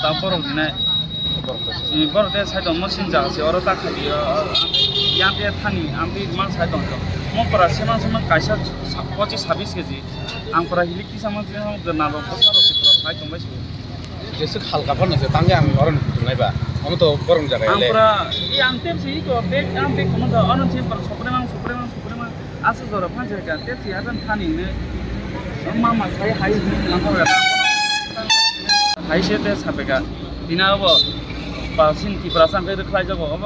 ta borok ni borok te sai dong mo sin ja se oro ta khali yang te thani ambi man sai dong mo para sema sema kaisa 25-26 kg ang para hilik ti sama na ro pasaro se pro sai dong bai su jesuk halka phone se tang yang oron tunai ba am to borong jaga ang para yang te si ko be ang be kono da anon se par suprema asu jora phan jaga te ti adan thani ne mama sai hai lang ko hai se te sapega dina bo बांसिन टिप्रासान के रखलाय जागो अब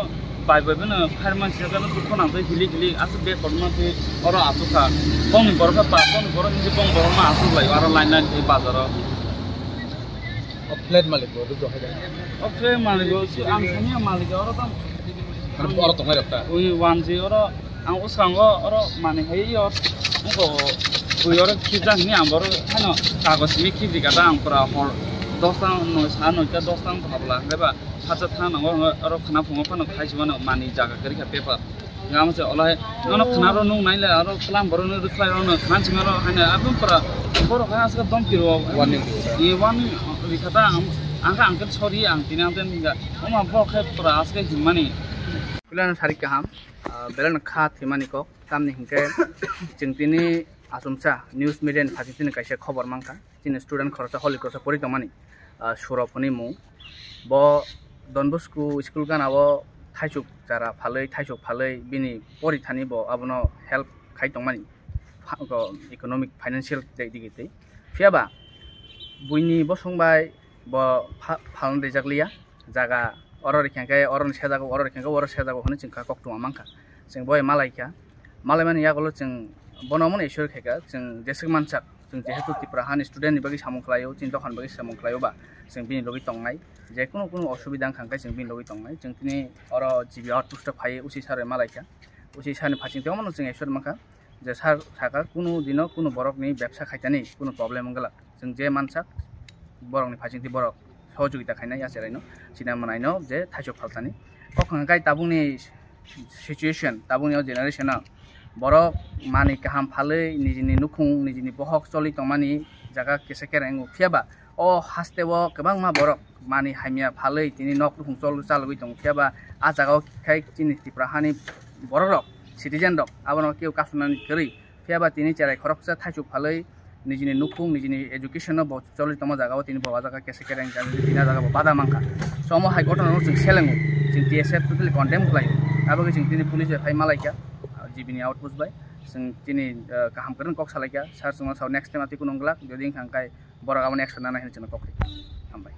बायबोनो फारमान सिगानो दुखोनां दे हिलि आसु बे करमा दे अर आसुखा बंग बरखा बा बंग बर नि बंग बरमा आसु लाय आरो लाइन ए बाजार फ्लैट मालिक बो दो है फ्लैट मालिक सि आं सानिया मालिक अर त अर तो रखता ओइ वान जे अर आं उसांगो अर माने है अर उको ओइ अर खिजा नि आं बर हानो कागज मि खिजि गादा आं पुरा हर 10 टां 9 सा 9 का 10 टां भाबला हेबा साचा थाना और खाना फुंगा फानो खाइजबानो मानि जागा करिखा पेपर गामसे अलाय ननो खाना रो नु नाइले और प्लान बरनो रुखलाय रो खान सिंगारो हाने आबुन परा बर खासका दम पिरो वार्निंग ए वन रिखाता आंका आंकल सरी आं तिना देन निगा ओमा बर खे परा आसके हिमानि प्लान सारि काहाम बेलन खा थिमानि को तामनि हिंके चिंतिनि आसुमसा न्यूज मीडिया फासितिनि काइसे खबर मांका जिन स्टूडेंट खरचा हलि खरचा परि तमानि सुरफनि मु ब डनबस्कु स्कुल गानाबो थाइसुक जारा फालै थाइसुक फालै बिनि परिथानि बो आबनो हेल्प खाइतंमानि इकोनॉमिक फाइनेंशियल दिगितै फियाबा बुइनि बसंबाय ब फालन देजागलिया जागा अरर खेंखे अरन सेजागो अरर खेंखे अरर सेजागो होनो चिंका कक्टुमा मांखा जों बय मालायखा मालायमानि यागलो जों बनमन एश्वर खेगा जों जेसक मानसाक जों जेहेतु तिप्राहान स्टूडेंट नि बागै सामुखलायो चिन दखान बागै सामुखलायो बा जों बिनि लगै तंनाय जे कोनो असुबिदा खांखाय जों बिनि लगै तंनाय जों तिनि अर जिबि आउट पुस्ट फाय उसी सारे मालायखा उसी सारनि फासिं तेमन जों एश्वर माखा जे सार थाका कोनो दिनो कोनो बरकनि व्यवसाय खायतानि कोनो प्रब्लेम गला जों जे मानसाक बरकनि फासिंति बरक सहयोगिता खायनाय आसेरायनो सिना मनायनो जे थाइसुक फालतानि कखंगाय ताबुनि situation ताबुनि जेनारेशना borok mani kaham phalai nijini nukhung nijini bohok choli tongmani jaga kese kerengu phiaba o hastebo kebang ma borok mani haimia phalai tini nok nukhung chol chalugui tong phiaba a jaga khai tini tiprahani borok rok citizen rok abono keu kasunani keri phiaba tini cherai khoroksa thaisuk phalai nijini nukhung nijini education no choli tong jaga tini bawa jaga kese kereng tina jaga bada mangka somo hai gotona no jing selengu jing TSF totally condemn klai abo jing tini police phai malaika जीबीनी outpost बाय जों दिनै गाहाम करन कक सालायगा सार जों साव नेक्स्ट टाइम आति कुनंगला जदि खांखाय बरगाव नेक्स्ट नाना हिन जों कक हामबाय।